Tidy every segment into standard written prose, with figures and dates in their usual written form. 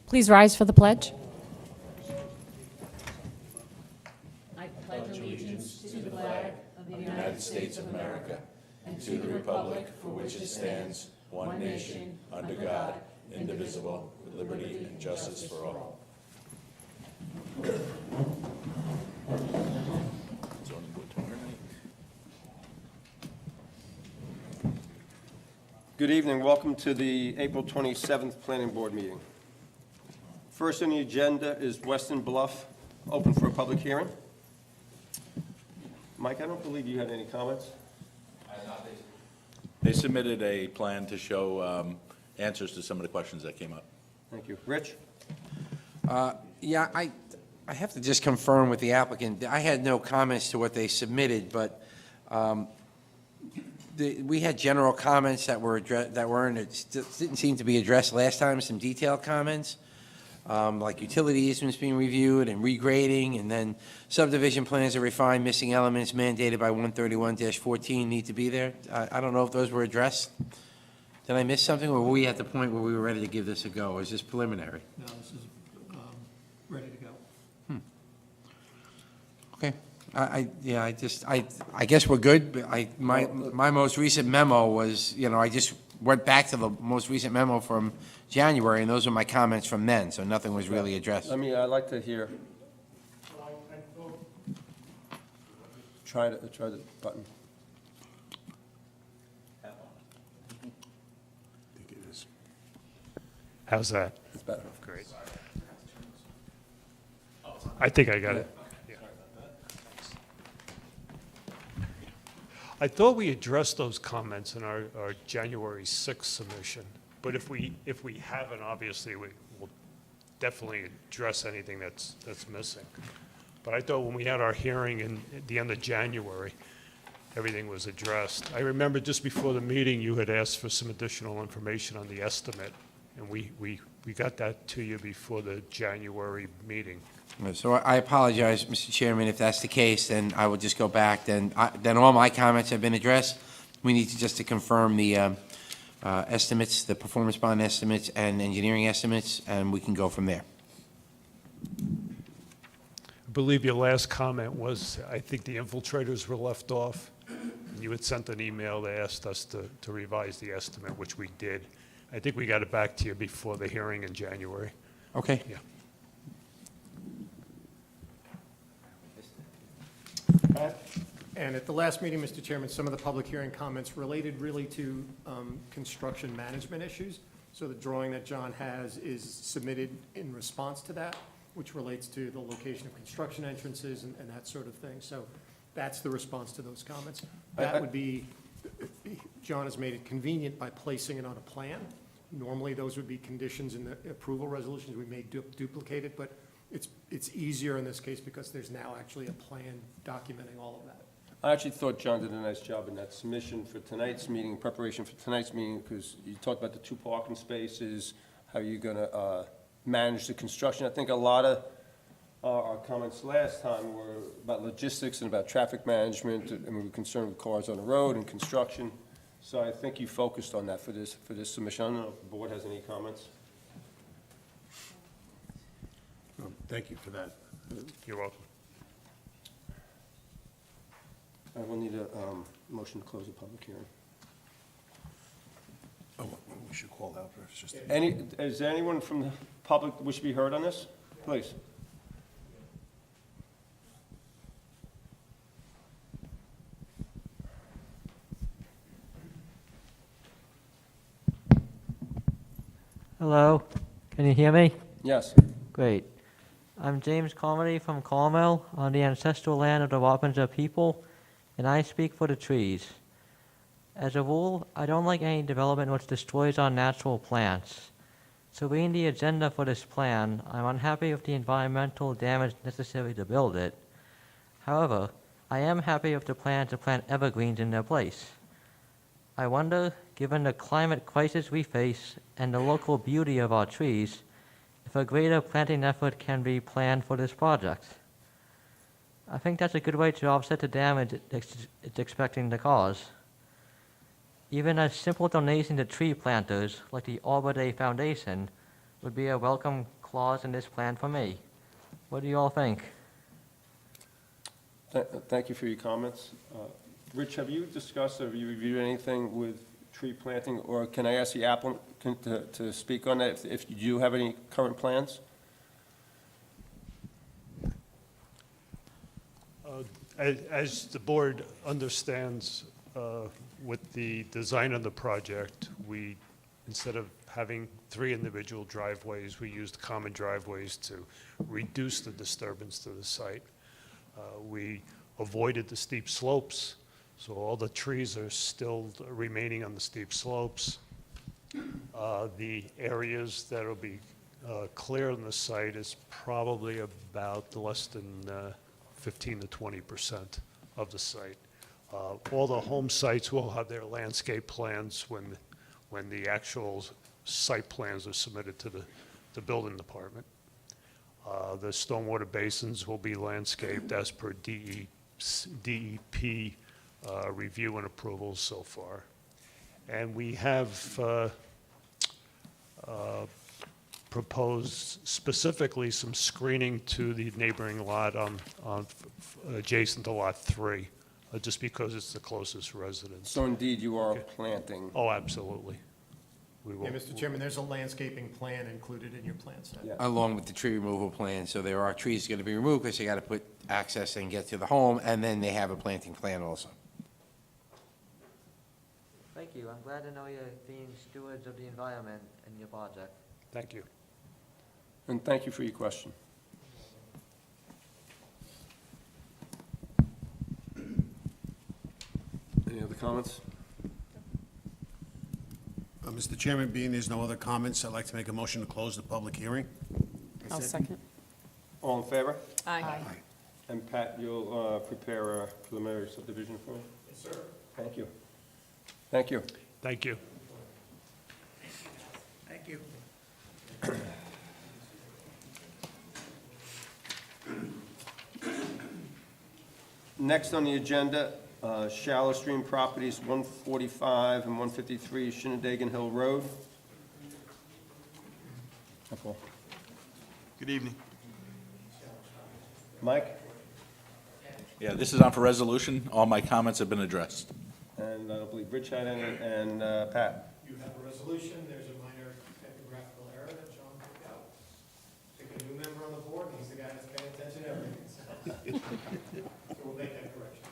Please rise for the pledge. United States of America, and to the republic for which it stands, one nation, under God, indivisible, with liberty and justice for all. Good evening. Welcome to the April 27th Planning Board meeting. First on the agenda is Weston Bluff, open for a public hearing. Mike, I don't believe you had any comments. They submitted a plan to show answers to some of the questions that came up. Thank you. Rich? Yeah, I have to just confirm with the applicant. I had no comments to what they submitted, but we had general comments that didn't seem to be addressed last time, some detailed comments, like utility easements being reviewed and regrading, and then subdivision plans are refined, missing elements mandated by 131-14 need to be there. I don't know if those were addressed. Did I miss something, or were we at the point where we were ready to give this a go, or is this preliminary? No, this is ready to go. Okay. I guess we're good, but my most recent memo was, I just went back to the most recent memo from January, and those are my comments from then, so nothing was really addressed. I'd like to hear. Try the button. I think it is. How's that? It's better. Great. I think I got it. Yeah. I thought we addressed those comments in our January 6th submission, but if we haven't, obviously, we will definitely address anything that's missing. But I thought when we had our hearing at the end of January, everything was addressed. I remember just before the meeting, you had asked for some additional information on the estimate, and we got that to you before the January meeting. So I apologize, Mr. Chairman, if that's the case, then I will just go back, then all my comments have been addressed. We need to confirm the estimates, the performance bond estimates and engineering estimates, and we can go from there. I believe your last comment was, I think the infiltrators were left off. You had sent an email that asked us to revise the estimate, which we did. I think we got it back to you before the hearing in January. Okay. Yeah. And at the last meeting, Mr. Chairman, some of the public hearing comments related really to construction management issues. So the drawing that John has is submitted in response to that, which relates to the location of construction entrances and that sort of thing. So that's the response to those comments. That would be, John has made it convenient by placing it on a plan. Normally, those would be conditions in the approval resolutions. We may duplicate it, but it's easier in this case because there's now actually a plan documenting all of that. I actually thought John did a nice job in that submission for tonight's meeting, preparation for tonight's meeting, because you talked about the 2 parking spaces, how you're going to manage the construction. I think a lot of our comments last time were about logistics and about traffic management, and we were concerned with cars on the road and construction. So I think you focused on that for this submission. I don't know if the board has any comments. Thank you for that. You're welcome. I will need a motion to close the public hearing. Oh, we should call out first. Just Is there anyone from the public that wish to be heard on this? Please. Hello, can you hear me? Yes. Great. I'm James Comedy from Carmel, on the ancestral land of the Wappinger people, and I speak for the trees. As a rule, I don't like any development which destroys our natural plants. So being the agenda for this plan, I'm unhappy with the environmental damage necessary to build it. However, I am happy with the plan to plant evergreens in their place. I wonder, given the climate crisis we face and the local beauty of our trees, if a greater planting effort can be planned for this project. I think that's a good way to offset the damage it's expecting to cause. Even a simple donation to tree planters, like the Arbor Day Foundation, would be a welcome clause in this plan for me. What do you all think? Thank you for your comments. Rich, have you discussed or have you reviewed anything with tree planting? Or can I ask the applicant to speak on that, if you do have any current plans? As the board understands, with the design of the project, we, instead of having 3 individual driveways, we used common driveways to reduce the disturbance to the site. We avoided the steep slopes, so all the trees are still remaining on the steep slopes. The areas that will be clear on the site is probably about less than 15 to 20% of the site. All the home sites will have their landscape plans when the actual site plans are submitted to the building department. The stormwater basins will be landscaped as per DEP review and approval so far. And we have proposed specifically some screening to the neighboring lot adjacent to Lot 3, just because it's the closest residence. So indeed, you are planting. Oh, absolutely. We will. Yeah, Mr. Chairman, there's a landscaping plan included in your plan set. Yeah. Along with the tree removal plan, so there are trees going to be removed because they got to put access and get to the home, and then they have a planting plan also. Thank you. I'm glad to know you're being stewards of the environment in your project. Thank you. And thank you for your question. Any other comments? Mr. Chairman, being there's no other comments, I'd like to make a motion to close the public hearing. I'll second. All in favor? Aye. And Pat, you'll prepare a preliminary subdivision for me? Yes, sir. Thank you. Thank you. Thank you. Thank you. Next on the agenda, Shallow Stream Properties, 145 and 153 Shinnedagan Hill Road. Paul. Good evening. Mike? Yeah, this is on for resolution. All my comments have been addressed. And I don't believe Rich had any, and Pat? You have a resolution, there's a minor typographical error that John took out. Pick a new member on the board, and he's the guy that's paying attention to everything, so we'll make that correction.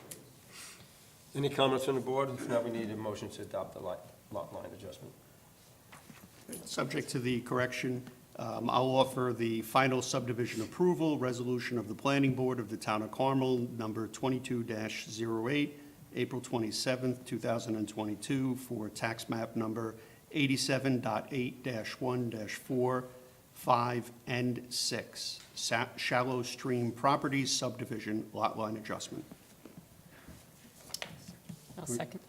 Any comments from the board? If not, we need a motion to adopt the lot line adjustment. Subject to the correction, I'll offer the final subdivision approval resolution of the Planning Board of the Town of Carmel, number 22-08, April 27th, 2022, for tax map number 87.8-1-4, 5, and 6, Shallow Stream Properties subdivision lot line adjustment. I'll second.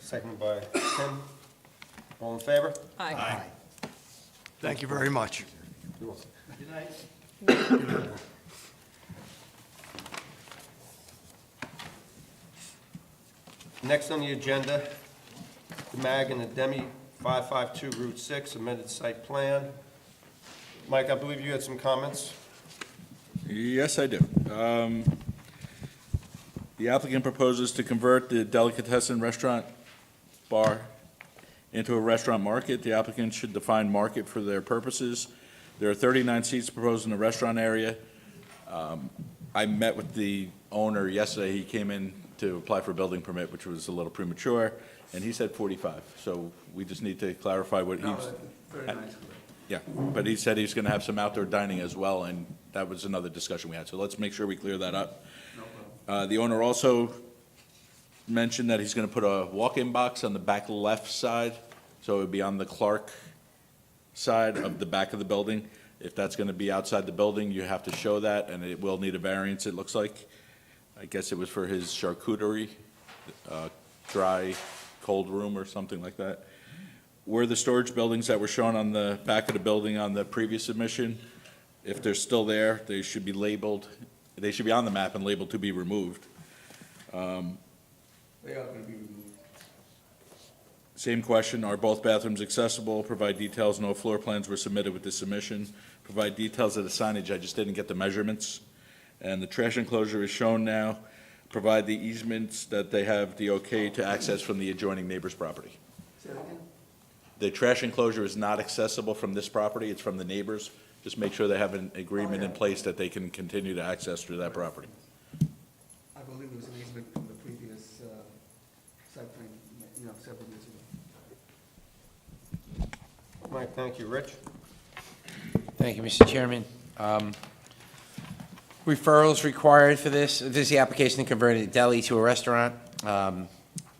Seconded by Tim. All in favor? Aye. Thank you very much. Next on the agenda, the MAG and the Demi 552 Route 6 amended site plan. Mike, I believe you had some comments? Yes, I do. The applicant proposes to convert the delicatessen restaurant bar into a restaurant market. The applicant should define market for their purposes. There are 39 seats proposed in the restaurant area. I met with the owner yesterday. He came in to apply for a building permit, which was a little premature, and he said 45. So we just need to clarify what he's... Yeah, but he said he's going to have some outdoor dining as well, and that was another discussion we had. So let's make sure we clear that up. The owner also mentioned that he's going to put a walk-in box on the back left side, so it would be on the Clark side of the back of the building. If that's going to be outside the building, you have to show that, and it will need a variance, it looks like. I guess it was for his charcuterie, dry, cold room or something like that. Where the storage buildings that were shown on the back of the building on the previous submission, if they're still there, they should be labeled, they should be on the map and labeled to be removed. They are going to be removed. Same question, are both bathrooms accessible? Provide details, no floor plans were submitted with this submission. Provide details of the signage, I just didn't get the measurements. And the trash enclosure is shown now. Provide the easements that they have the okay to access from the adjoining neighbor's property. The trash enclosure is not accessible from this property, it's from the neighbors. Just make sure they have an agreement in place that they can continue to access through that property. I believe there was an easement from the previous site plan, several years ago. Mike, thank you. Rich? Thank you, Mr. Chairman. Referrals required for this. This is the application to convert a deli to a restaurant.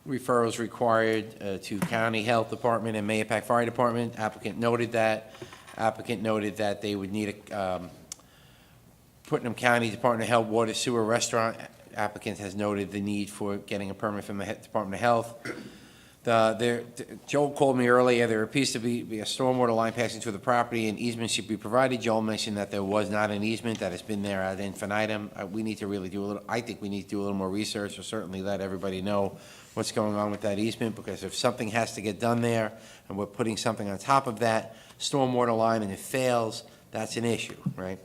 Referrals required to County Health Department and Mayapack Fire Department. Applicant noted that. Applicant noted that they would need a Putnam County Department of Health Water Sewer Restaurant. Applicant has noted the need for getting a permit from the Department of Health. Joel called me earlier, there appears to be a stormwater line passing through the property, and easement should be provided. Joel mentioned that there was not an easement, that has been there ad infinitum. We need to really do a little, I think we need to do a little more research, or certainly let everybody know what's going on with that easement, because if something has to get done there, and we're putting something on top of that stormwater line and it fails, that's an issue, right?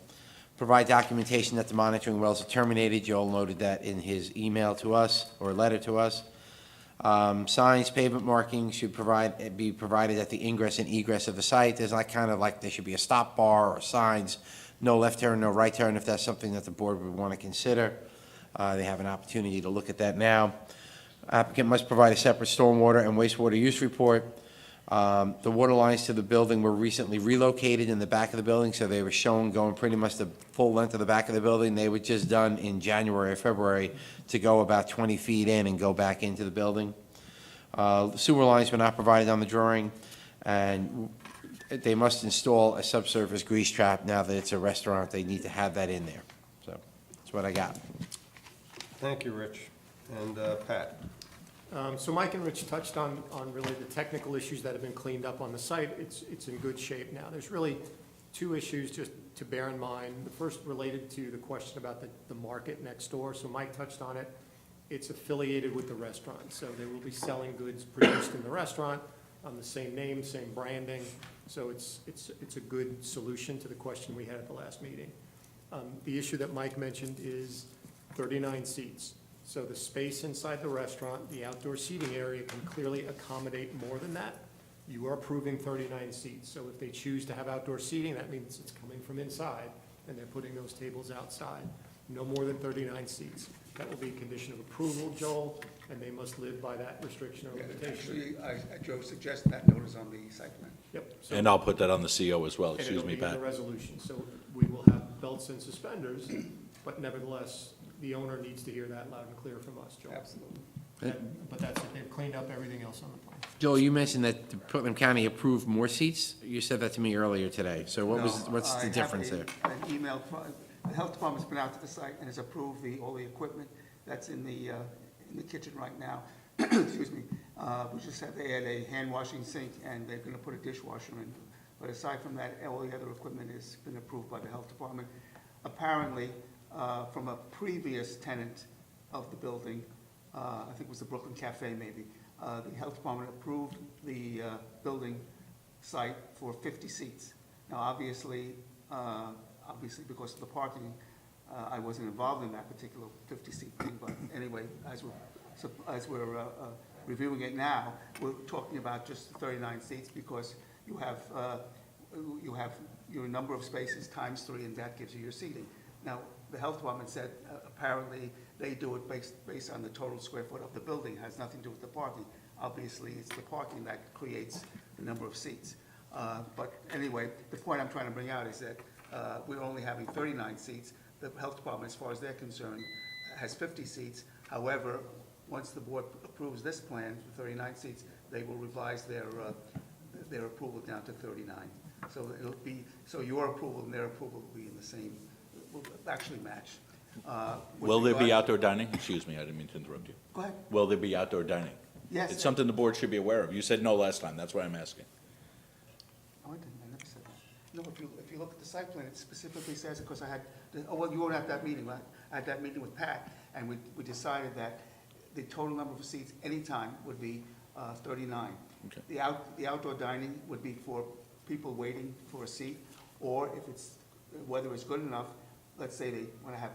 Provide documentation that the monitoring wells are terminated. Joel noted that in his email to us, or letter to us. Signs, pavement markings should be provided at the ingress and egress of the site. There's like there should be a stop bar or signs, no left turn, no right turn, if that's something that the board would want to consider. They have an opportunity to look at that now. Applicant must provide a separate stormwater and wastewater use report. The water lines to the building were recently relocated in the back of the building, so they were shown going pretty much the full length of the back of the building. They were just done in January or February to go about 20 feet in and go back into the building. Sewer lines were not provided on the drawing, and they must install a subsurface grease trap. Now that it's a restaurant, they need to have that in there. So that's what I got. Thank you, Rich. And Pat? So Mike and Rich touched on really the technical issues that have been cleaned up on the site. It's in good shape now. There's really two issues just to bear in mind. The first related to the question about the market next door. So Mike touched on it. It's affiliated with the restaurant, so they will be selling goods produced in the restaurant on the same name, same branding. So it's a good solution to the question we had at the last meeting. The issue that Mike mentioned is 39 seats. So the space inside the restaurant, the outdoor seating area can clearly accommodate more than that. You are approving 39 seats. So if they choose to have outdoor seating, that means it's coming from inside, and they're putting those tables outside. No more than 39 seats. That will be a condition of approval, Joel, and they must live by that restriction or limitation. Actually, Joe suggested that notice on the site plan. Yep. So- And I'll put that on the CO as well, And excuse it'll me, be in Pat. the resolution, so we will have belts and suspenders, but nevertheless, the owner needs to hear that loud and clear from us, Joel. Absolutely. But that's it, they've cleaned up everything else on the plan. Joel, you mentioned that the Putnam County approved more seats. You said that to me earlier today. So what's the difference there? An email from, the health department's been out to the site and has approved all the equipment that's in the kitchen right now. Excuse me. We just had, they had a hand washing sink and they're gonna put a dishwasher in. But aside from that, all the other equipment has been approved by the health department. Apparently, from a previous tenant of the building, I think it was the Brooklyn Cafe maybe, the health department approved the building site for 50 seats. Now, obviously because of the parking, I wasn't involved in that particular 50-seat thing, but anyway, as we're reviewing it now, we're talking about just 39 seats because you have your number of spaces times 3, and that gives you your seating. Now, the health department said apparently they do it based on the total square foot of the building. It has nothing to do with the parking. Obviously, it's the parking that creates the number of seats. But anyway, the point I'm trying to bring out is that we're only having 39 seats. The health department, as far as they're concerned, has 50 seats. However, once the board approves this plan for 39 seats, they will revise their approval down to 39. So it'll be, so your approval and their approval will be in the same, will actually match. Will there be outdoor dining? Excuse me, I didn't mean to interrupt you. Go ahead. Will there be outdoor dining? Yes. It's something the board should be aware of. You said no last time, that's why I'm asking. Oh, I didn't, I never said that. No, if you look at the site plan, it specifically says it, because I had, you weren't at that meeting, right? I had that meeting with Pat, and we decided that the total number of seats anytime would be 39. Okay. The outdoor dining would be for people waiting for a seat, or if it's, weather is good enough, let's say they want to have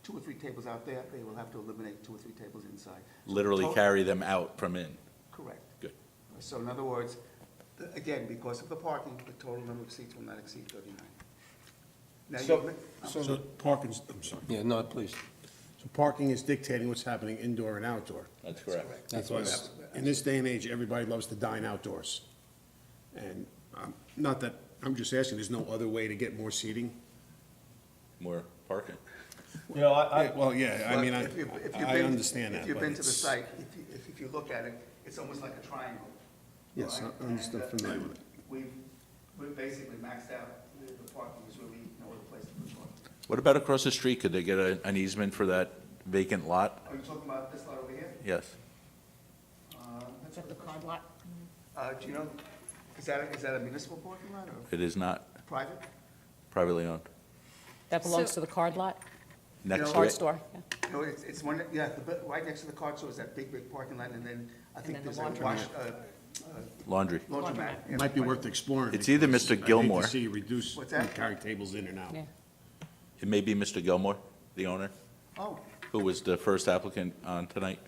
2 or 3 tables out there, they will have to eliminate 2 or 3 tables inside. So Literally to- carry them out from in. Correct. Good. So in other words, again, because of the parking, the total number of seats will not exceed 39. Now, So parking's, I'm sorry. Yeah, no, please. So parking is dictating what's happening indoor and outdoor. That's correct. That's why. Because in this day and age, everybody loves to dine outdoors. And not that, I'm just asking, there's no other way to get more seating? More parking. You know, I, Well, yeah, I mean, If you've I been- understand that, If you've but been to the it's. site, if you look at it, it's almost like a triangle. Yes, right? I'm still And, familiar with it. We've basically maxed out, the parking, there's really no other place to put parking. What about across the street? Could they get an easement for that vacant lot? Are you talking about this lot over here? Yes. Is that the card lot? Do you know, is that a municipal parking lot or It is not private? privately owned. That belongs to the card lot? Next to Card it, store? Yeah. No, it's one, yeah, right next to the card store is that big parking lot, and then I think then there's the a laundromat. wash, laundry. laundromat. Yeah, Might be right. worth exploring. It's either because Mr. I hate to Gilmore. see you reduce, What's that? carry tables in and out. Yeah. It may be Mr. Gilmore, the owner, Oh, who was the first applicant on tonight.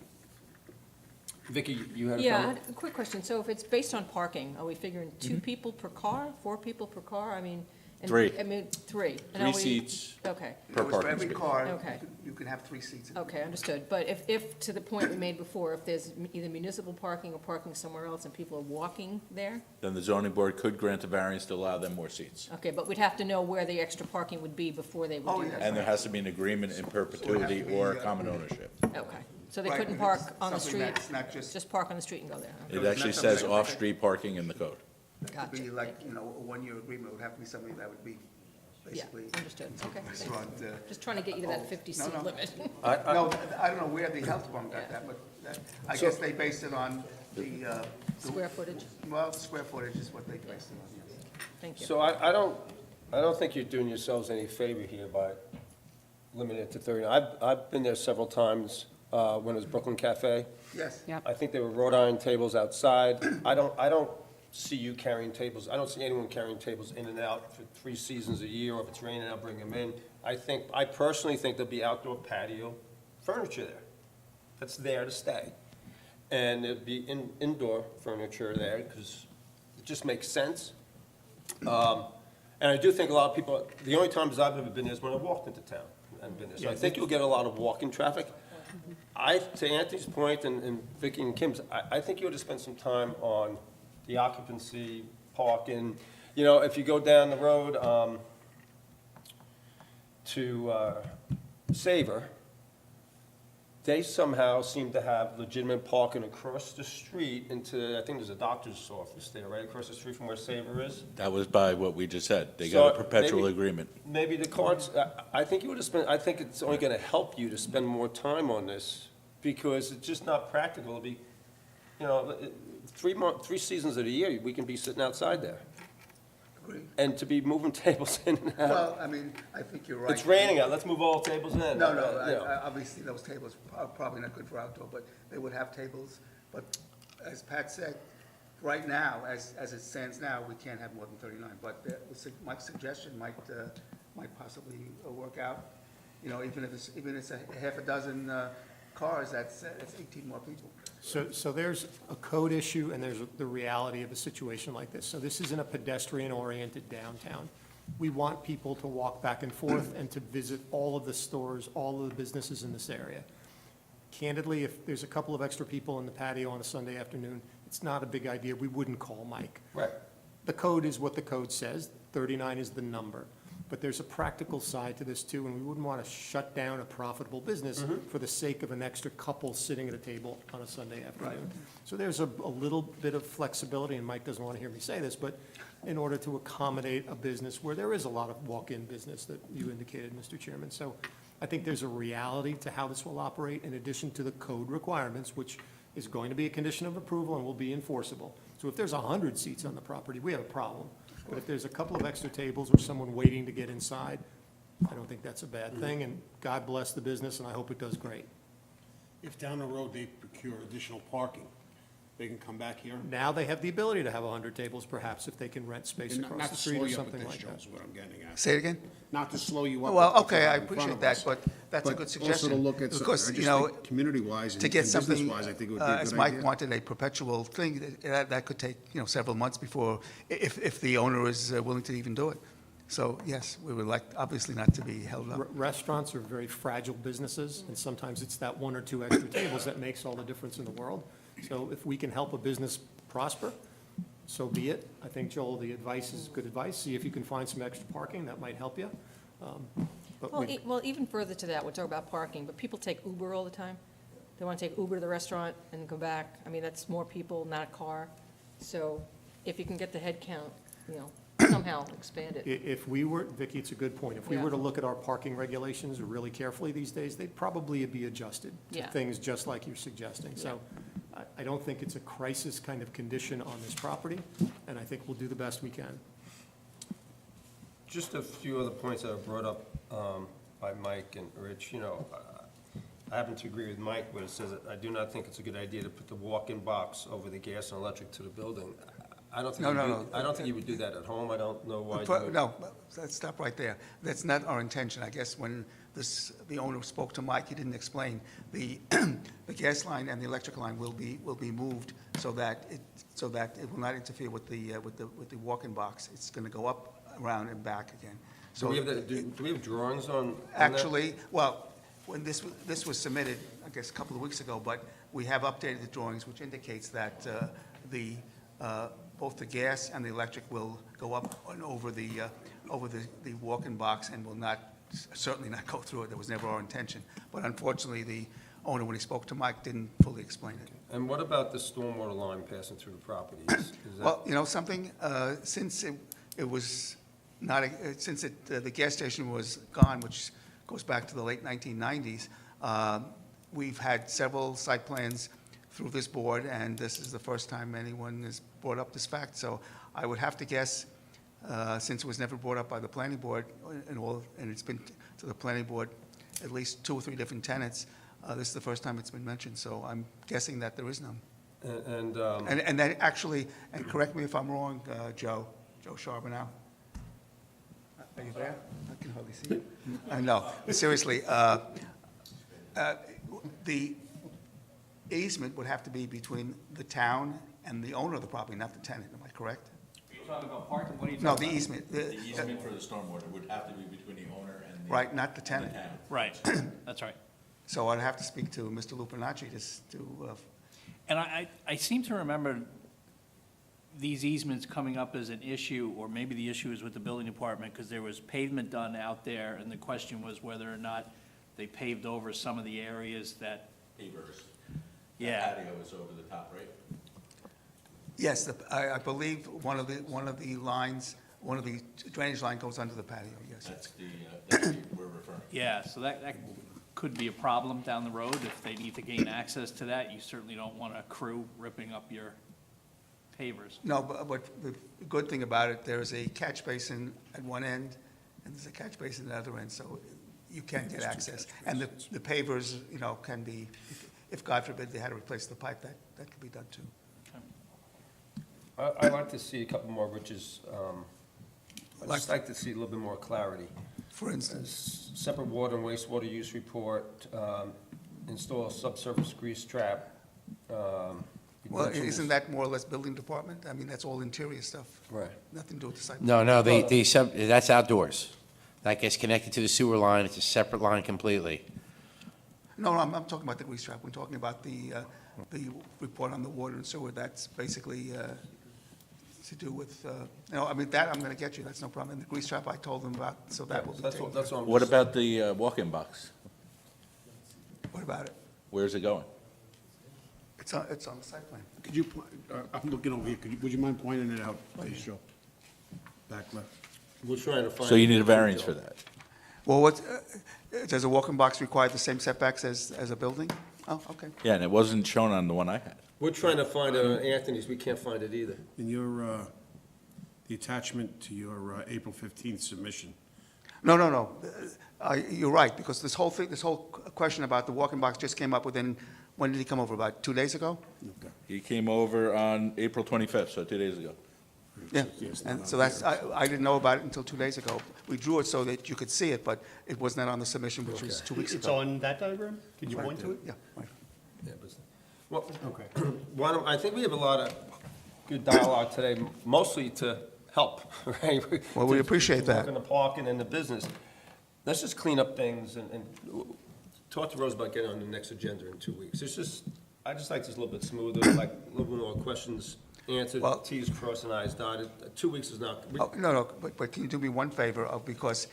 Vicky, you had a Yeah, I comment? had a quick question. So if it's based on parking, are we figuring 2 people per car, 4 people per car? I mean. and- 3. I mean, 3. And 3 are we- seats Okay, per for parking every space. car, Okay. you can have 3 seats. okay, understood. But if, to the point we made before, if there's either municipal parking or parking somewhere else and people are walking there, Then the zoning board could grant a variance to allow them more seats. okay, but we'd have to know where the extra parking would be before they would Oh, do yeah. that. And there has to be an agreement in perpetuity or common ownership. Okay, so they Right, couldn't if park it's on the something street, that's not just, just park on the street and go there? It it's actually not something says like- off-street parking in the code. it could Gotcha. be like, a 1-year agreement, it would have to be something that would be Yeah, basically. understood. Okay, thanks. restaurant, Just trying to get you to that no, 50-seat no. limit. No, I don't know where the health department got Yeah. that, but I guess they based it on the, Square footage? well, square footage is what they based it on, yes. Thank you. So I don't think you're doing yourselves any favor here by limiting it to 30. I've been there several times, when it was Brooklyn Cafe. Yes. Yep. I think there were wrought iron tables outside. I don't see you carrying tables. I don't see anyone carrying tables in and out for 3 seasons a year, or if it's raining, I'll bring them in. I personally think there'll be outdoor patio furniture there. That's there to stay. And there'd be indoor furniture there, because it just makes sense. And I do think a lot of people, the only times I've ever been there is when I walked into town and been there. So I think you'll get a lot of walking traffic. To Anthony's point and Vicky and Kim's, I think you ought to spend some time on the occupancy, parking. You know, if you go down the road to Savor, they somehow seem to have legitimate parking across the street into, I think there's a doctor's office there, right across the street from where Savor is. That was by what we just said. They got a So, perpetual maybe- agreement. Maybe the cards, I think you would have spent, I think it's only gonna help you to spend more time on this, because it's just not practical to be, you know, 3 seasons of the year, we can be sitting outside there. Agree. And to be moving tables in and out. Well, I mean, I think you're right. It's raining out, let's move all the tables in. No, You no, know. obviously, those tables are probably not good for outdoor, but they would have tables. But as Pat said, right now, as it stands now, we can't have more than 39. But my suggestion might possibly work out. You know, even if it's a half a dozen cars, that's 18 more people. So there's a code issue and there's the reality of a situation like this. So this isn't a pedestrian-oriented downtown. We want people to walk back and forth and to visit all of the stores, all of the businesses in this area. Candidly, if there's a couple of extra people in the patio on a Sunday afternoon, it's not a big idea. We wouldn't call Mike. Right. The code is what the code says. 39 is the number. But there's a practical side to this too, and we wouldn't want to shut down a profitable business for the sake of an extra couple sitting at a table on a Sunday afternoon. So there's a little bit of flexibility, and Mike doesn't want to hear me say this, but in order to accommodate a business where there is a lot of walk-in business that you indicated, Mr. Chairman. So I think there's a reality to how this will operate in addition to the code requirements, which is going to be a condition of approval and will be enforceable. So if there's 100 seats on the property, we have a problem. But if there's a couple of extra tables or someone waiting to get inside, I don't think that's a bad thing, and God bless the business, and I hope it does great. If down the road they procure additional parking, They can come back here? Now they have the ability to have 100 tables perhaps if they can rent space And across not the to street slow or you up something with this, like Joe, that. is what I'm getting at. Say it again? Not to slow you up. Well, with what you okay, I have in front appreciate of that, us. but that's a But good also suggestion. to look at, Because, I you just know, think community-wise and to get something, business-wise, I think it would be a good idea. as Mike wanted, a perpetual thing, that could take, several months before, if the owner is willing to even do it. So, yes, we would like, obviously not to be held up. Restaurants are very fragile businesses, and sometimes it's that one or two extra tables that makes all the difference in the world. So if we can help a business prosper, so be it. I think, Joel, the advice is good advice. See if you can find some extra parking, that might help you. But Well, we- well, even further to that, we're talking about parking, but people take Uber all the time. They want to take Uber to the restaurant and go back. I mean, that's more people, not a car. So if you can get the head count, somehow expand it. If we were, Vicki, it's a good point. If we Yeah. were to look at our parking regulations really carefully these days, they'd probably be adjusted to Yeah. things just like you're suggesting. So I don't think it's a crisis kind of condition on this property, and I think we'll do the best we can. Just a few other points that were brought up by Mike and Rich. I happen to agree with Mike when it says, that I do not think it's a good idea to put the walk-in box over the gas and electric to the building. I don't think No. I don't think you would do that at home. I don't know why you would. No, let's stop right there. That's not our intention. I guess when the owner spoke to Mike, he didn't explain. The gas line and the electric line will be moved so that it will not interfere with the walk-in box. It's going to go up, around, and back again. Do we have drawings on that? Actually, well, when this was submitted, I guess, a couple of weeks ago, but we have updated the drawings, which indicates that both the gas and the electric will go up and over the walk-in box and will certainly not go through it. That was never our intention. But unfortunately, the owner, when he spoke to Mike, didn't fully explain it. And what about the stormwater line passing through the property? Is that- Well, something, since it was not, since the gas station was gone, which goes back to the late 1990s, we've had several site plans through this board, and this is the first time anyone has brought up this fact. So I would have to guess, since it was never brought up by the planning board, and it's been to the planning board at least 2 or 3 different tenants, this is the first time it's been mentioned, so I'm guessing that there is none. And that actually, and correct me if I'm wrong, Joe Charbonneau. Are you there? I can hardly see you. No, seriously, the easement would have to be between the town and the owner of the property, not the tenant, am I correct? You're talking about parking, what are you No, the easement. The easement for the stormwater would have to be between the owner and the. Right, not the tenant. Right, that's right. So I'd have to speak to Mr. Lupinacci to, And I seem to remember these easements coming up as an issue, or maybe the issue is with the building department, because there was pavement done out there, and the question was whether or not they paved over some of the areas that, Pavers. yeah. Patio is over the top, right? yes, I believe one of the lines, one of the drainage line goes under the patio, yes. That's the, we're referring. Yeah, so that could be a problem down the road if they need to gain access to that. You certainly don't want a crew ripping up your pavers. No, but the good thing about it, there's a catch basin at one end, and there's a catch basin at the other end, so you can get access. And the pavers, can be, if God forbid they had to replace the pipe, that could be done too. I'd like to see a couple more, Rich's, I'd just like to see a little bit more clarity. For instance, Separate water and wastewater use report, install a subsurface grease trap. You well, mentioned isn't this- that more or less building department? I mean, that's all interior stuff. Right. Nothing to do with the site. No, that's outdoors. That gets connected to the sewer line. It's a separate line completely. No, I'm talking about the grease trap. We're talking about the report on the water and sewer. That's basically to do with, I mean, that I'm going to get you. That's no problem. And the grease trap I told them about, so that will be That's taken. what, that's what I'm What just- about the walk-in box? What about it? Where's it going? It's on the site plan. Could you, I'm looking over here, would you mind pointing it out, please, Joe? Back left. We're trying to find. So you need a variance for that? Well, does a walk-in box require the same setbacks as a building? Oh, okay. Yeah, and it wasn't shown on the one I had. We're trying to find it on Anthony's, we can't find it either. In your, the attachment to your April 15th submission, No. You're right, because this whole question about the walk-in box just came up within When did he come over? About 2 days ago? He came over on April 25th, so 2 days ago. Yeah, and so that's, I didn't know about it until 2 days ago. We drew it so that you could see it, but it was not on the submission, which was 2 weeks It's ago. on that diagram? Can you point to it? Yeah, right. Yeah, but- Well, Okay. I think we have a lot of good dialogue today, mostly to help, right? Well, we appreciate that. To work in the parking and the business. Let's just clean up things and talk to Rose about getting on the next agenda in 2 weeks. I just like this a little bit smoother, like a little bit more questions answered, Well- T's crossed and I's dotted. 2 weeks is not. Oh, no, but can you do me one favor, because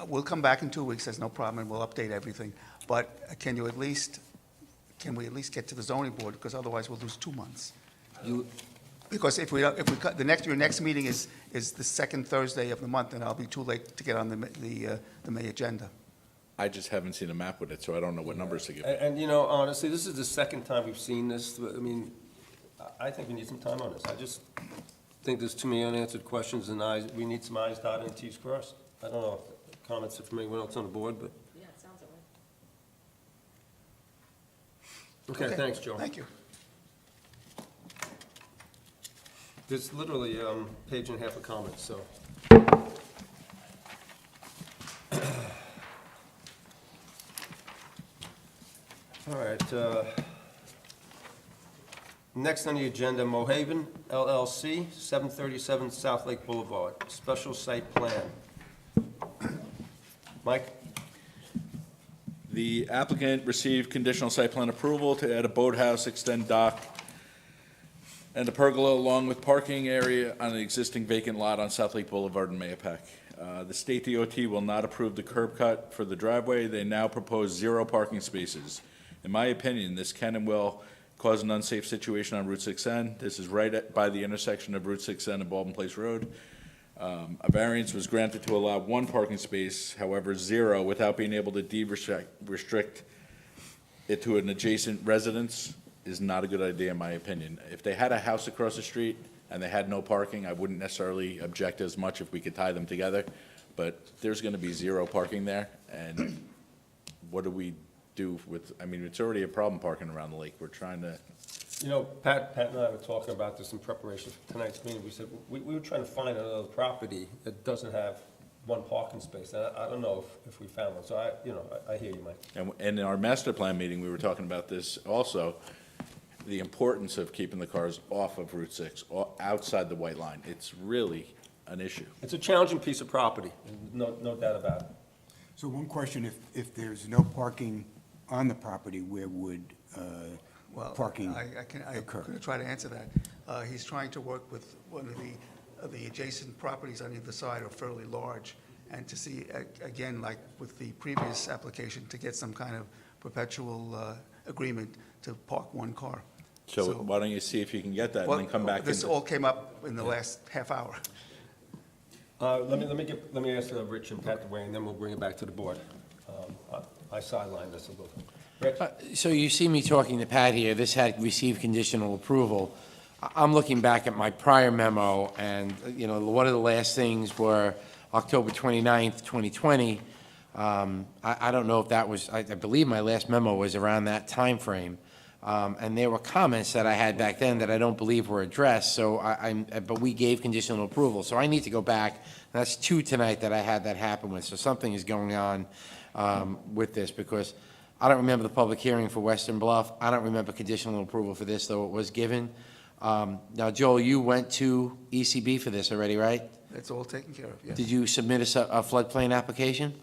we'll come back in 2 weeks, there's no problem, and we'll update everything. But can we at least get to the zoning board, because otherwise we'll lose 2 months. Because if we cut, your next meeting is the second Thursday of the month, and I'll be too late to get on the May agenda. I just haven't seen a map with it, so I don't know what numbers to give. And, you know, honestly, this is the second time we've seen this. I mean, I think we need some time on this. I just think there's too many unanswered questions, and we need some I's dotted and T's crossed. I don't know if comments are from anyone else on the board, but, Yeah, it sounds that way. okay, thanks, Joe. Thank you. There's literally a page and a half of comments, so. All right, next on the agenda, Mohaven LLC, 737 South Lake Boulevard, special site plan. Mike? The applicant received conditional site plan approval to add a boathouse, extend dock, and a pergola along with parking area on the existing vacant lot on South Lake Boulevard in Mayapack. The state DOT will not approve the curb cut for the driveway. They now propose 0 parking spaces. In my opinion, this can and will cause an unsafe situation on Route 6N. This is by the intersection of Route 6N and Baldwin Place Road. A variance was granted to allow 1 parking space, however 0, without being able to restrict it to an adjacent residence is not a good idea in my opinion. If they had a house across the street and they had no parking, I wouldn't necessarily object as much if we could tie them together. But there's gonna be 0 parking there, and what do we do with, I mean, it's already a problem parking around the lake. We're trying to, You know, Pat and I were talking about this in preparation for tonight's meeting. We said, we were trying to find another property that doesn't have 1 parking space. And I don't know if we found one, so I hear you, Mike. and in our master plan meeting, we were talking about this also, the importance of keeping the cars off of Route 6, outside the white line. It's really an issue. It's a challenging piece of property, no doubt about it. So one question, if there's no parking on the property, where would Well, parking I'm occur? going to try to answer that. He's trying to work with one of the adjacent properties on either side are fairly large, and to see, again, like with the previous application, to get some kind of perpetual agreement to park 1 car. So why don't you see if you can get that and then come back? This into- all came up in the last half hour. Let me ask Rich and Pat to weigh in, then we'll bring it back to the board. I sidelined this a little. Rich? So you see me talking to Pat here, this had received conditional approval. I'm looking back at my prior memo, and, one of the last things were October 29th, 2020. I don't know if that was, I believe my last memo was around that timeframe. And there were comments that I had back then that I don't believe were addressed, so but we gave conditional approval. So I need to go back, that's 2 tonight that I had that happen with, so something is going on with this, because I don't remember the public hearing for Western Bluff. I don't remember conditional approval for this, though it was given. Now, Joel, you went to ECB for this already, right? It's all taken care of, yes. Did you submit a floodplain application?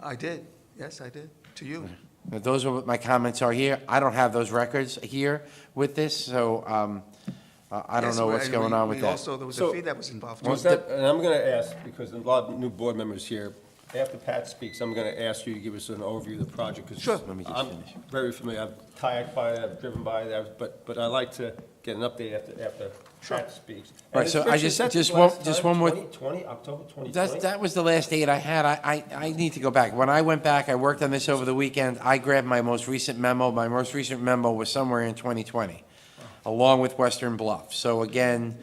I did, yes, I did, to you. Now, those are what my comments are here. I don't have those records here with this, so I don't Yes, know what's and going on with that. Also, there was a fee that was involved. Was that, and I'm going to ask, because a lot of new board members here, after Pat speaks, I'm going to ask you to give us an overview of the project. 'Cause Sure. Let me just I'm finish. very familiar, I've kayaked by it, I've driven by it, but I like to get an update after Pat speaks. Right, And so Rich, I is that just the last one time? more- 2020, October 2020? That was the last date I had. I need to go back. When I went back, I worked on this over the weekend. I grabbed my most recent memo. My most recent memo was somewhere in 2020, along with Western Bluff. So again,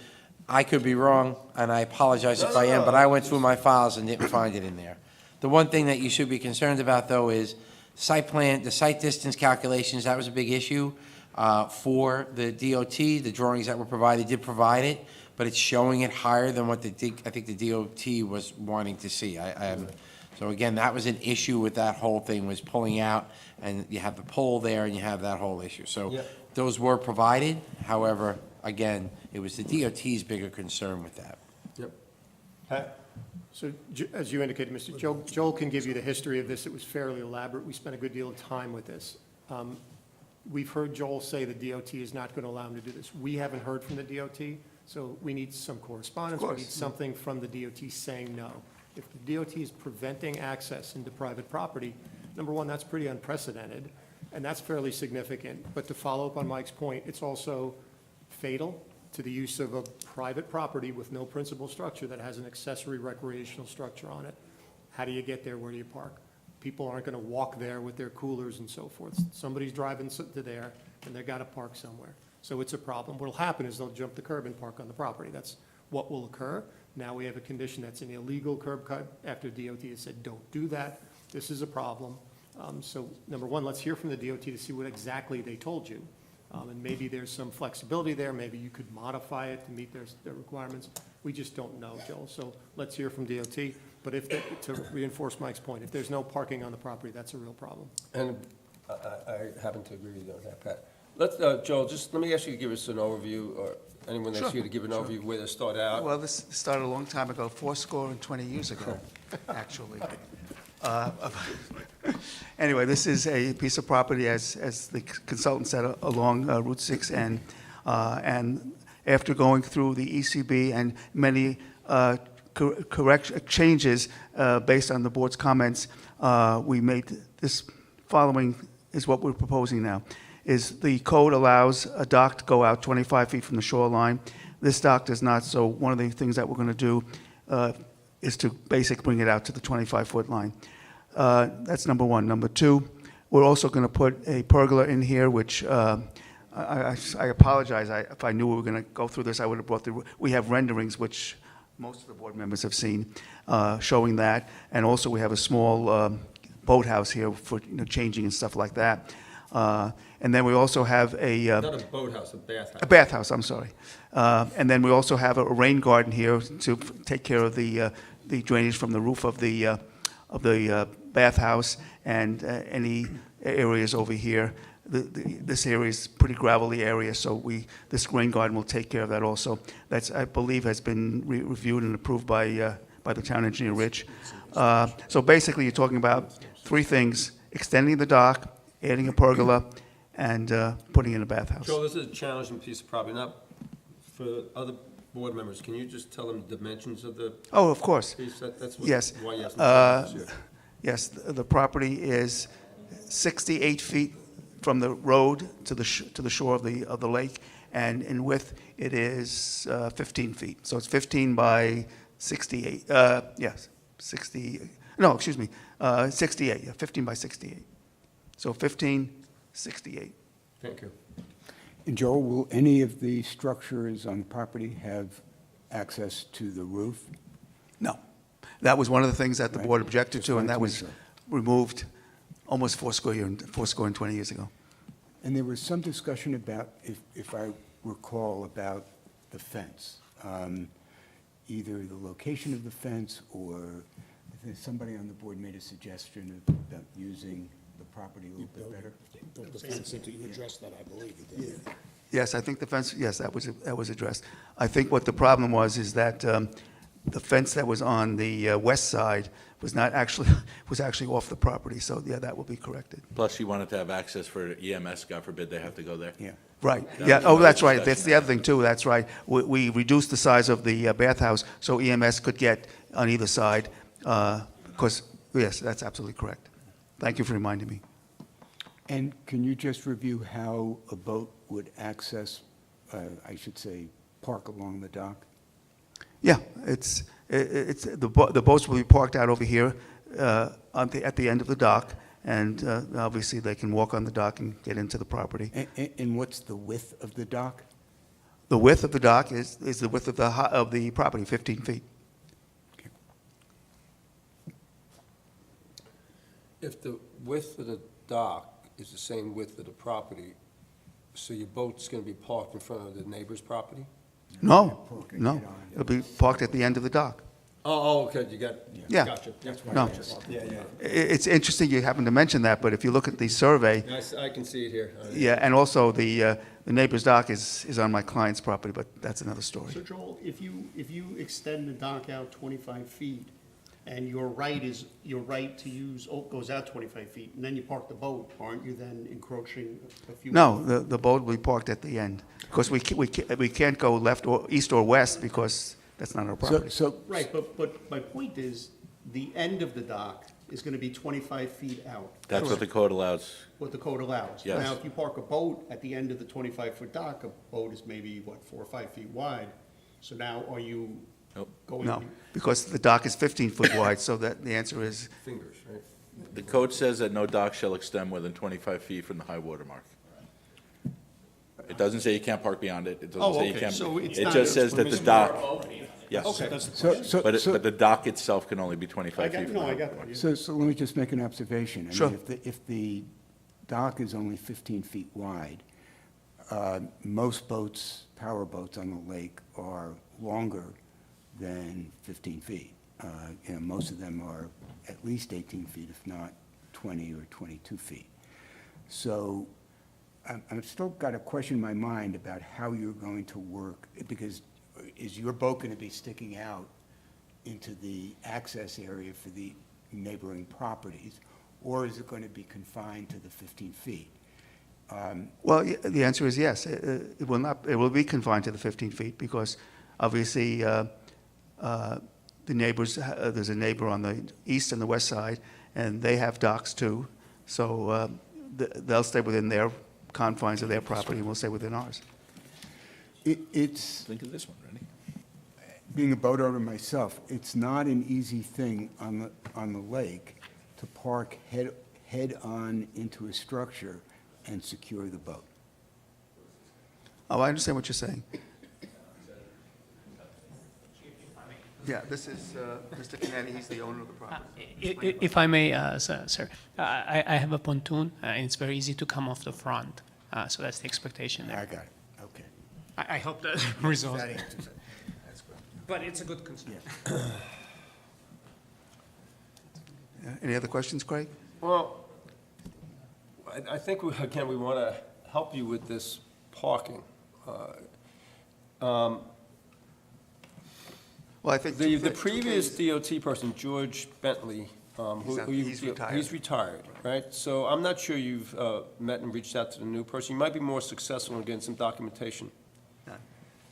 I could be wrong, and I apologize if I am, but I went through my files and didn't find it in there. The one thing that you should be concerned about, though, is Site plan, the site distance calculations, that was a big issue for the DOT. The drawings that were provided did provide it, but it's showing it higher than what I think the DOT was wanting to see. So again, that was an issue with that whole thing, was pulling out, and you have the pole there, and you have that whole issue. So Yep. those were provided, however, again, it was the DOT's bigger concern with that. Yep. Pat? So, as you indicated, Mr. Joel can give you the history of this. It was fairly elaborate. We spent a good deal of time with this. We've heard Joel say the DOT is not going to allow him to do this. We haven't heard from the DOT, so we need some correspondence. Of We course. need something from the DOT saying no. If the DOT is preventing access into private property, number one, that's pretty unprecedented, and that's fairly significant. But to follow up on Mike's point, it's also fatal to the use of a private property with no principal structure that has an accessory recreational structure on it. How do you get there? Where do you park? People aren't going to walk there with their coolers and so forth. Somebody's driving to there, and they've got to park somewhere. So it's a problem. What'll happen is they'll jump the curb and park on the property. That's what will occur. Now we have a condition that's an illegal curb cut after DOT has said, don't do that. This is a problem. So number one, let's hear from the DOT to see what exactly they told you. And maybe there's some flexibility there. Maybe you could modify it to meet their requirements. We just don't know, Joel. So let's hear from DOT. But to reinforce Mike's point, if there's no parking on the property, that's a real problem. And I happen to agree with you on that, Pat. Joel, just let me ask you to give us an overview, or anyone that's here to give an overview of where to start out. Well, this started a long time ago, 20 years ago, actually. Anyway, this is a piece of property, as the consultant said, along Route 6, and after going through the ECB and many changes based on the board's comments, we made this following is what we're proposing now. Is the code allows a dock to go out 25 feet from the shoreline. This dock does not, so one of the things that we're going to do is to basically bring it out to the 25-foot line. That's number one. Number two, we're also going to put a pergola in here, which I apologize. If I knew we were going to go through this, I would have brought we have renderings, which most of the board members have seen, showing that. And also we have a small boathouse here for changing and stuff like that. And then we also have a... Not a boathouse, a bathhouse. A bathhouse, I'm sorry. And then we also have a rain garden here to take care of the drainage from the roof of the bathhouse and any areas over here. This area is pretty gravelly area, so this rain garden will take care of that also. That's, I believe, has been reviewed and approved by the town engineer, Rich. So basically, you're talking about three things: extending the dock, adding a pergola, and putting in a bathhouse. Joel, this is a challenging piece of property, not for other board members. Can you just tell them the dimensions of the Oh, of course. piece? That's Yes. why you have some challenges here. Yes, the property is 68 feet from the road to the shore of the lake, and in width, it is 15 feet. So it's 15 by 68, yes, 68, 15 by 68. So 15, 68. Thank you. And Joel, will any of the structures on the property have access to the roof? No. That was one of the things that the board Right. objected Just to, and wanted that to was make sure. removed almost 20 years ago. And there was some discussion about, if I recall, about the fence. Either the location of the fence, or I think somebody on the board made a suggestion about using the property a little bit better. Built the fence into, you addressed that, I believe you did. Yes, I think the fence, yes, that was addressed. I think what the problem was is that the fence that was on the west side was actually off the property, so yeah, that will be corrected. Plus, you wanted to have access for EMS, God forbid they have to go there. Yeah. Right, That yeah, was oh, my that's right, discussion. that's the other thing too, that's right. We reduced the size of the bathhouse so EMS could get on either side, because, yes, that's absolutely correct. Thank you for reminding me. And can you just review how a boat would access, I should say, park along the dock? Yeah, the boats will be parked out over here at the end of the dock, and obviously they can walk on the dock and get into the property. And what's the width of the dock? The width of the dock is the width of the property, 15 feet. If the width of the dock is the same width of the property, so your boat's gonna be parked in front of the neighbor's property? No, Parking no, it on. it'll be parked at the end of the dock. Oh, okay, you got, Yeah. gotcha. No. It's interesting you happen to mention that, but if you look at the survey, I can see it here. yeah, and also the neighbor's dock is on my client's property, but that's another story. So Joel, if you extend the dock out 25 feet, and your right to use, goes out 25 feet, and then you park the boat, aren't you then encroaching a few? No, the boat will be parked at the end, because we can't go left or east or west, because that's not our property. So, Right, but my point is, the end of the dock is gonna be 25 feet out. That's what the code allows. What the code allows. Yes. Now, if you park a boat at the end of the 25-foot dock, a boat is maybe, 4 or 5 feet wide. So now, are you Nope. going? No, because the dock is 15 foot wide, so that, the answer is, Fingers, right? The code says that no dock shall extend more than 25 feet from the high water mark. It doesn't say you can't park beyond it. It doesn't Oh, say you okay, can't. so it's It not- just says that the dock, yes. Okay. But the dock itself can only be 25 feet from the I high got water mark. that. so let me just make an observation. I mean, Sure. if the dock is only 15 feet wide, most boats, power boats on the lake are longer than 15 feet. Most of them are at least 18 feet, if not 20 or 22 feet. So I've still got a question in my mind about how you're going to work, because is your boat going to be sticking out into the access area for the neighboring properties, or is it going to be confined to the 15 feet? Well, the answer is yes. It will not, it will be confined to the 15 feet, because obviously the neighbors, there's a neighbor on the east and the west side, and they have docks too. So they'll stay within their confines of their property, and we'll stay within ours. it's, Think of this one, ready? being a boat owner myself, it's not an easy thing on the lake to park head-on into a structure and secure the boat. Oh, I understand what you're saying. Yeah, this is Mr. Kennedy, he's the owner of the property. If I may, sir, I have a pontoon, and it's very easy to come off the front, so that's the expectation I there. got it, okay. I hope that resolves That it. answers it. That's good. But it's a good concern. Any other questions, Craig? Well, I think, again, we want to help you with this parking. Well, I think. The previous DOT person, George Bentley, He's retired. He's retired, right? So I'm not sure you've met and reached out to the new person. You might be more successful in getting some documentation.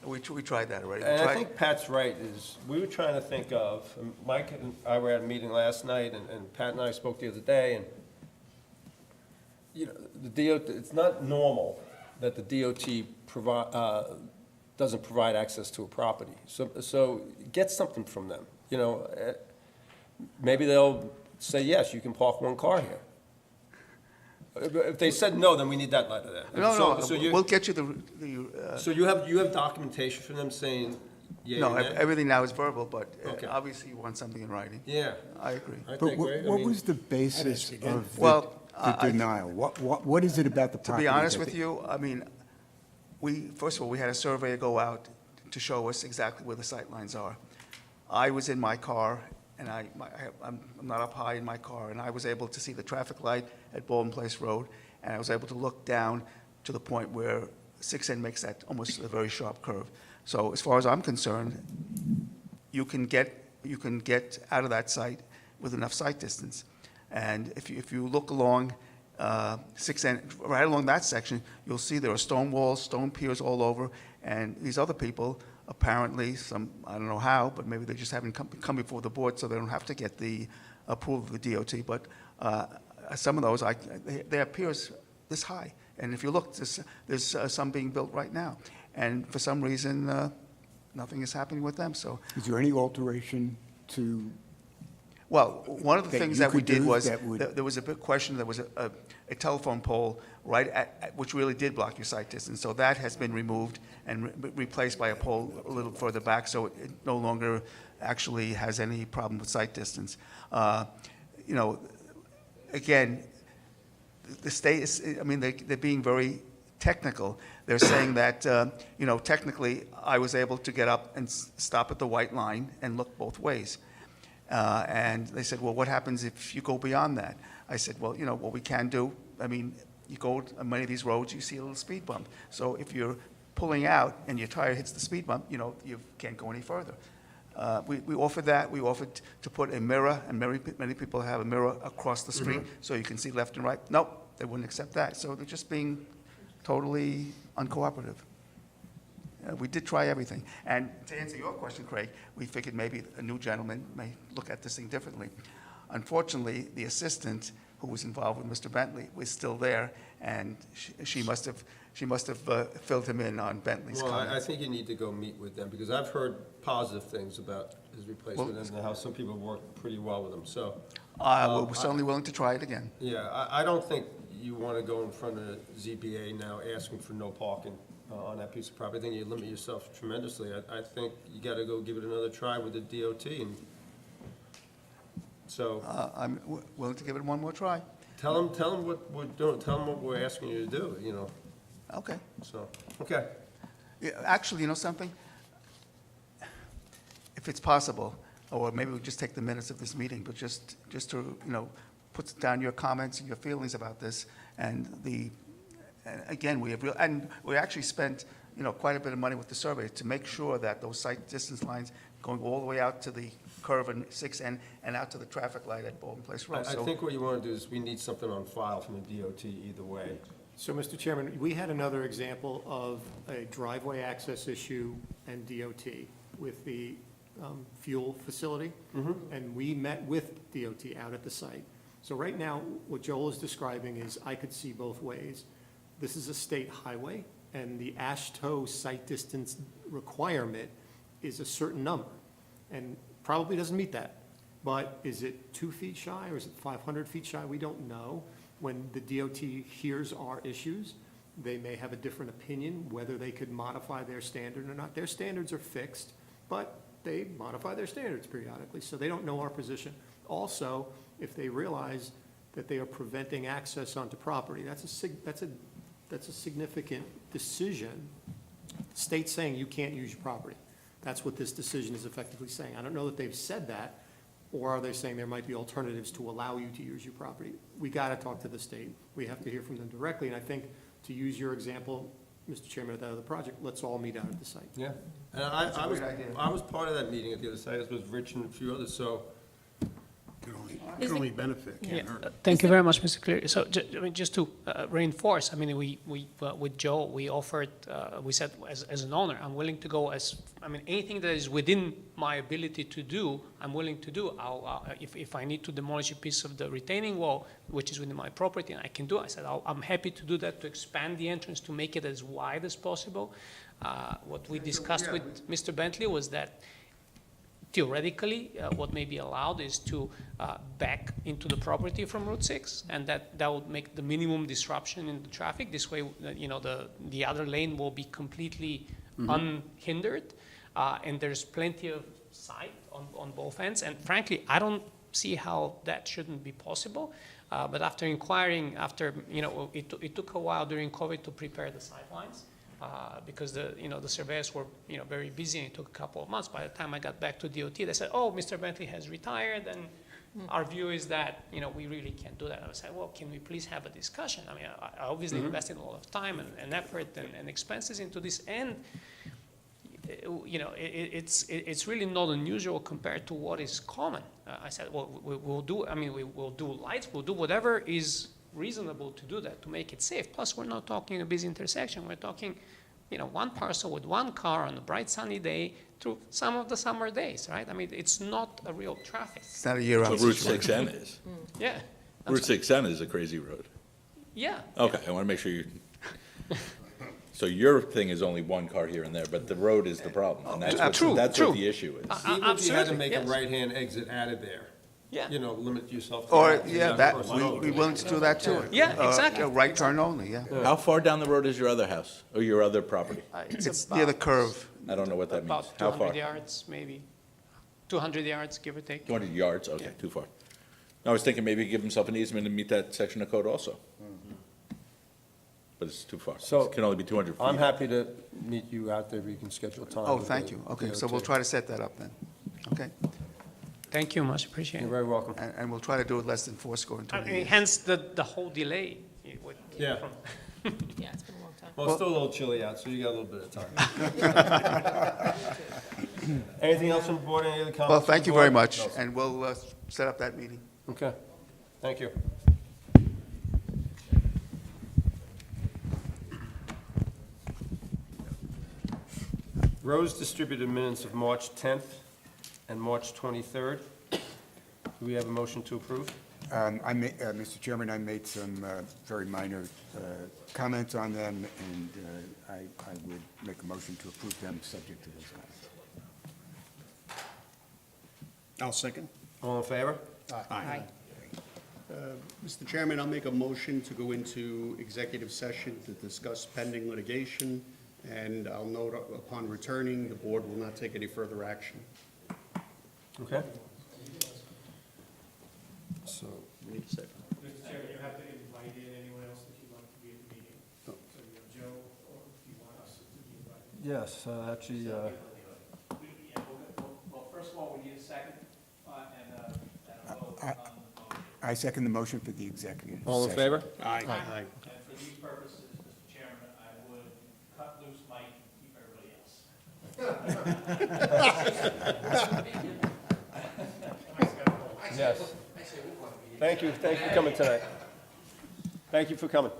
We tried that already. We And I tried- think Pat's right, we were trying to think of, and Mike and I were at a meeting last night, and Pat and I spoke the other day, and, the DOT, it's not normal that the DOT doesn't provide access to a property. So get something from them, maybe they'll say, yes, you can park one car here. If they said no, then we need that letter then. No, So no, you- we'll get you the, So you have documentation from them saying, yeah, no, everything now is verbal, but Okay. obviously you want something in writing. Yeah. I agree. I But think, right? I what mean- was the basis of Well, the denial? What is it about the To property? be honest that with they- you, I mean, first of all, we had a surveyor go out to show us exactly where the sight lines are. I was in my car, and I'm not up high in my car, and I was able to see the traffic light at Baldwin Place Road, and I was able to look down to the point where 6N makes that almost a very sharp curve. So as far as I'm concerned, you can get out of that site with enough sight distance. And if you look along 6N, right along that section, you'll see there are stone walls, stone piers all over, and these other people, apparently, I don't know how, but maybe they just haven't come before the board, so they don't have to get the approval of the DOT, but some of those, they have piers this high. And if you look, there's some being built right now. And for some reason, nothing is happening with them, so. Is there any alteration to, Well, one of the that thing you that we could did do was, that would- there was a big question, there was a telephone pole right which really did block your sight distance. So that has been removed and replaced by a pole a little further back, so it no longer actually has any problem with sight distance. Again, the state is, I mean, they're being very technical. They're saying that, you know, technically, I was able to get up and stop at the white line and look both ways. And they said, well, what happens if you go beyond that? I said, well, you know, what we can do, I mean, you go on many of these roads, you see a little speed bump. So if you're pulling out and your tire hits the speed bump, you know, you can't go any further. We offered that. We offered to put a mirror, and many people have a mirror across the street, so you can see left and right. Nope, they wouldn't accept that. So they're just being totally uncooperative. We did try everything. And to answer your question, Craig, we figured maybe a new gentleman may look at this thing differently. Unfortunately, the assistant who was involved with Mr. Bentley was still there, and she must have filled him in on Bentley's Well, comments. I think you need to go meet with them, because I've heard positive things about his replacement and how some people work pretty well with him, so. We're certainly willing to try it again. Yeah, I don't think you want to go in front of the ZBA now asking for no parking on that piece of property. I think you limit yourself tremendously. I think you got to go give it another try with the DOT, and so. I'm willing to give it one more try. Tell them what we're doing, tell them what we're asking you to do, you know, Okay. so, okay. Yeah, actually, you know something? If it's possible, or maybe we just take the minutes of this meeting, but just to, you know, put down your comments and your feelings about this, and again, we actually spent, you know, quite a bit of money with the survey to make sure that those site distance lines going all the way out to the curve in 6N and out to the traffic light at Baldwin Place Road. I think what you want to do is, we need something on file from the DOT either way. So, Mr. Chairman, we had another example of a driveway access issue and DOT with the fuel facility. And we met with DOT out at the site. So right now, what Joel is describing is, I could see both ways. This is a state highway, and the AASHTO site distance requirement is a certain number, and probably doesn't meet that. But is it 2 feet shy, or is it 500 feet shy? We don't know. When the DOT hears our issues, they may have a different opinion, whether they could modify their standard or not. Their standards are fixed, but they modify their standards periodically, so they don't know our position. Also, if they realize that they are preventing access onto property, that's a significant decision. State's saying you can't use your property. That's what this decision is effectively saying. I don't know that they've said that, or are they saying there might be alternatives to allow you to use your property? We got to talk to the state. We have to hear from them directly, and I think, to use your example, Mr. Chairman, at that other project, let's all meet out at the site. Yeah, and I was part of that meeting at the other side, as was Rich and a few others, so. Can only benefit, can't hurt. Thank you very much, Mr. Cleary. So, just to reinforce, I mean, we with Joe, we offered, we said, as an owner, I'm willing to go anything that is within my ability to do, I'm willing to do. If I need to demolish a piece of the retaining wall, which is within my property, and I can do, I said, I'm happy to do that, to expand the entrance, to make it as wide as possible. What we discussed with Mr. Bentley was that, theoretically, what may be allowed is to back into the property from Route 6, and that would make the minimum disruption in the traffic. This way, you know, the other lane will be completely unhindered, and there's plenty of sight on both ends. And frankly, I don't see how that shouldn't be possible. But after inquiring, it took a while during COVID to prepare the sightlines. Because the surveyors were, very busy, and it took a couple of months. By the time I got back to DOT, they said, oh, Mr. Bentley has retired, and our view is that, we really can't do that. I said, well, can we please have a discussion? I mean, I obviously invested a lot of time and effort and expenses into this, and, it's really not unusual compared to what is common. I said, well, we will do lights, we'll do whatever is reasonable to do that, to make it safe. Plus, we're not talking a busy intersection. We're talking, one parcel with one car on a bright sunny day through some of the summer days, right? I mean, it's not a real traffic. It's not a year-round Route situation. 6N is. Yeah. Route 6N is a crazy road. Yeah. Okay, I want to make sure you, so your thing is only one car here and there, but the road is the problem. And that's what the issue is. Even if you had to make a right-hand exit out of there, yeah, limit yourself to Or, that. we're willing to do that too. Yeah, exactly. Right turn only, yeah. How far down the road is your other house, or your other property? It's near the curve. I don't know what that means. About How 200 far? yards, maybe. 200 yards, give or take. 200 yards, okay, Yeah. too far. I was thinking maybe give himself an easement and meet that section of code also. But it's too far. So, It can only be 200 feet. I'm happy to meet you out there, we can schedule a time. Oh, with thank the you. Okay, so DOT. we'll try to set that up then. Okay? Thank you, much appreciated. You're very welcome. And we'll try to do it less than fourscore and 20 years. Hence the whole delay. Yeah. Yeah, it's been a long time. Well, it's still a little chilly out, so you got a little bit of time. Anything else from the board, any other comments? Well, from thank the you very board? much, No. and we'll set up that meeting. Okay, thank you. Rose distributed minutes of March 10th and March 23rd. Do we have a motion to approve? Mr. Chairman, I made some very minor comments on them, and I would make a motion to approve them, subject to those comments. I'll second. All in favor? Aye. Mr. Chairman, I'll make a motion to go into executive session to discuss pending litigation, and I'll note upon returning, the board will not take any further action. Okay. So, we need a second. Mr. Chairman, you have to invite in anyone else that you'd like to be at the meeting. So you have Joe, or if you want us to be invited. Yes, actually, Well, first of all, we need a second and a vote I- on the motion. I second the motion for the executive session. all in favor? Aye. And for these purposes, Mr. Chairman, I would cut loose Mike and keep everybody else. Yes. Thank you for coming tonight. Thank you for coming.